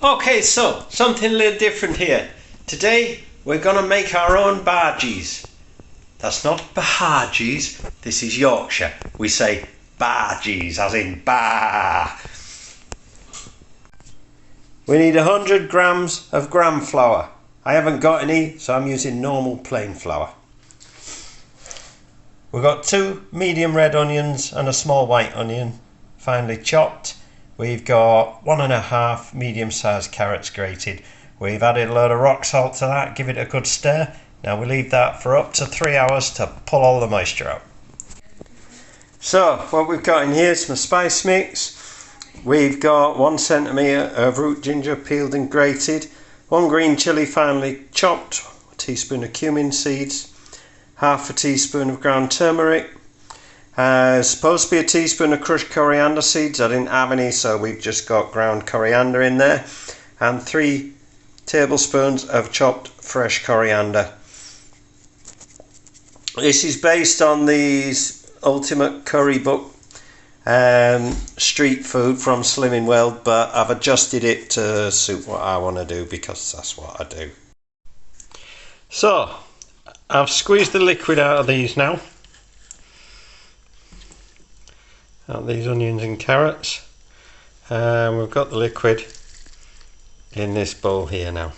Okay, so something a little different here. Today we're gonna make our own bhajis. That's not Bhajis, this is Yorkshire. We say bhajis as in bah. We need 100 grams of gram flour. I haven't got any, so I'm using normal plain flour. We've got 2 medium red onions and a small white onion, finely chopped. We've got 1.5 medium-sized carrots grated. We've added a load of rock salt to that, give it a good stir. Now we leave that for up to 3 hours to pull all the moisture out. So what we've got in here is my spice mix. We've got 1 centimetre of root ginger peeled and grated, 1 green chilli finely chopped, a teaspoon of cumin seeds, half a teaspoon of ground turmeric, supposed to be a teaspoon of crushed coriander seeds. I didn't have any, so we've just got ground coriander in there, and 3 tablespoons of chopped fresh coriander. This is based on the Ultimate Curry Book street food from Slimming World, but I've adjusted it to suit what I want to do because that's what I do. So I've squeezed the liquid out of these now, out of these onions and carrots, and we've got the liquid in this bowl here now.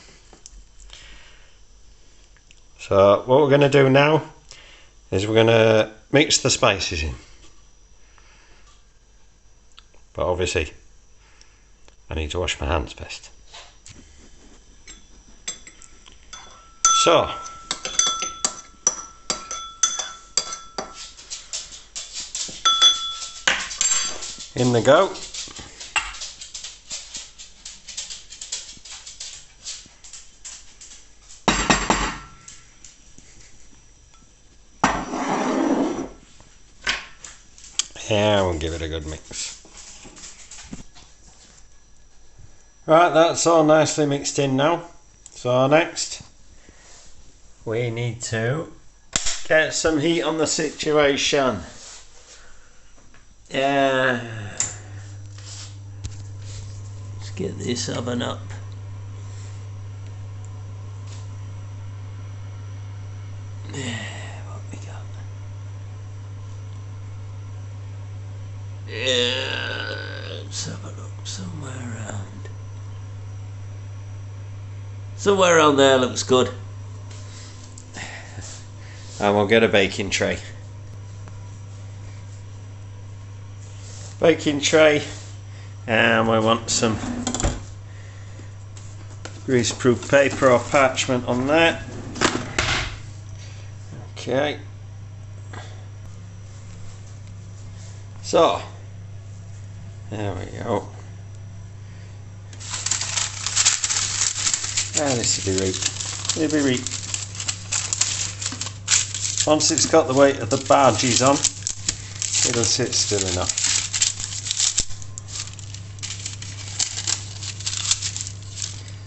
So what we're going to do now is we're going to mix the spices in. But obviously, I need to wash my hands first. So, in they go. Yeah, we'll give it a good mix. Right, that's all nicely mixed in now. So next, we need to get some heat on the situation. Yeah. Let's get this oven up. What we got? Yeah, let's have a look somewhere around. Somewhere around there looks good. And we'll get a baking tray. Baking tray, and we want some greaseproof paper or parchment on that. Okay. So, there we go. This will be right. It'll be right. Once it's got the weight of the bhajis on, it'll sit still enough.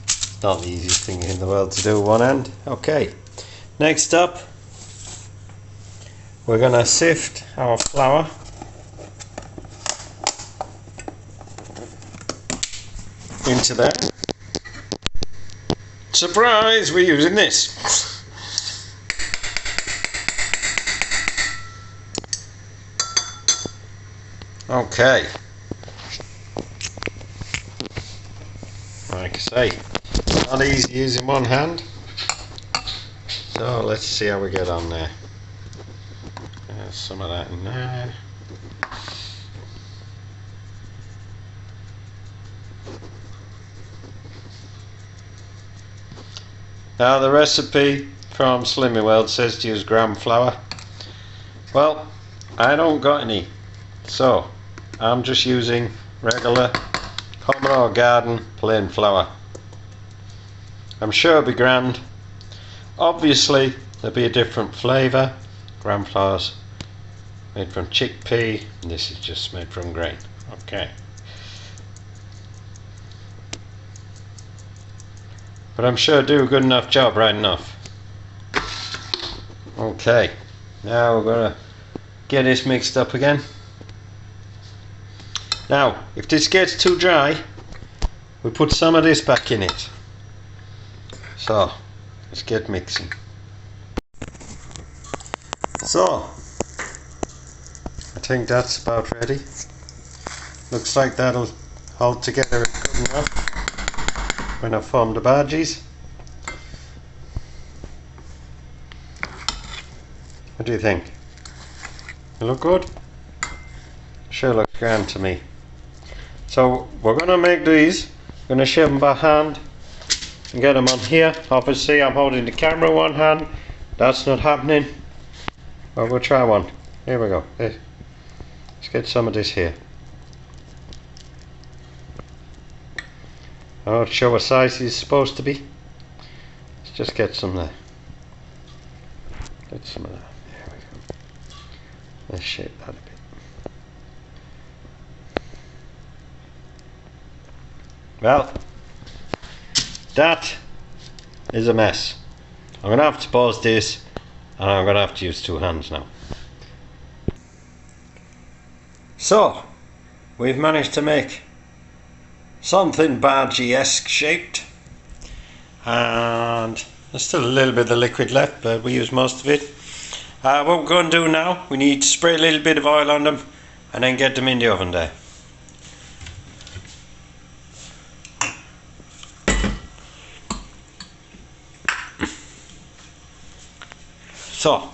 It's not the easiest thing in the world to do with one hand. Okay, next up, we're going to sift our flour. Into there. Surprise, we're using this. Okay. Like I say, not easy using one hand. So let's see how we get on there. There's some of that in there. Now the recipe from Slimming World says to use gram flour. Well, I don't got any, so I'm just using regular common or garden plain flour. I'm sure it'll be grand. Obviously there'll be a different flavour. Gram flour's made from chickpea, and this is just made from grain. Okay. But I'm sure do a good enough job, right enough. Okay, now we're going to get this mixed up again. Now, if this gets too dry, we put some of this back in it. So let's get mixing. So I think that's about ready. Looks like that'll hold together good enough when I form the Bhaji's. What do you think? They look good? Sure look grand to me. So we're going to make these. Going to shape them by hand and get them on here. Obviously I'm holding the camera in one hand. That's not happening. But we'll try one. Here we go. Let's get some of this here. I'm not sure what size it's supposed to be. Let's just get some there. Get some of that. There we go. Let's shape that a bit. Well, that is a mess. I'm going to have to pause this and I'm going to have to use two hands now. So, we've managed to make something Bhaji-esque shaped, and there's still a little bit of liquid left, but we use most of it. What we're going to do now, we need to spray a little bit of oil on them and then get them in the oven there. So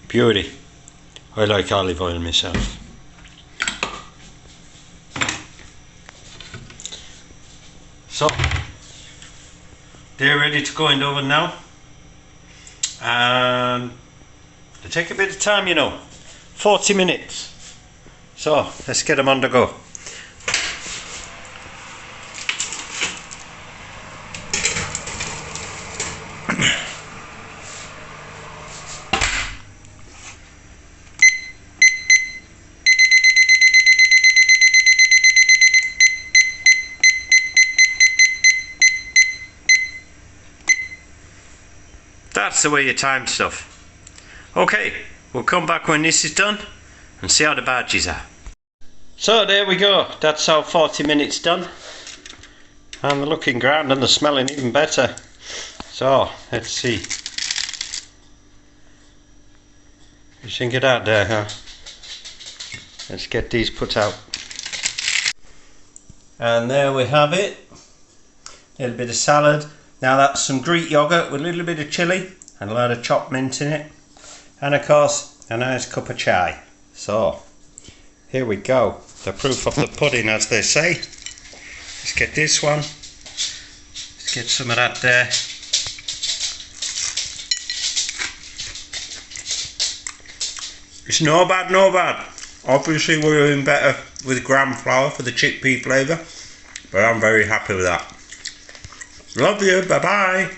beauty. I like olive oil myself. So they're ready to go in the oven now, and they take a bit of time, you know, 40 minutes. So let's get them on the go. That's the way you time stuff. Okay, we'll come back when this is done and see how the Bhaji's are. So there we go, that's our 40 minutes done. And they're looking grand and they're smelling even better. So, let's see. What do you think of that there, huh? Let's get these put out. And there we have it. A little bit of salad. Now that's some Greek yogurt with a little bit of chilli and a lot of chopped mint in it. And of course, a nice cup of chai. So, here we go. The proof of the pudding, as they say. Let's get this one. Let's get some of that there. It's no bad, no bad. Obviously we're doing better with gram flour for the chickpea flavour, but I'm very happy with that. Love you, bye bye.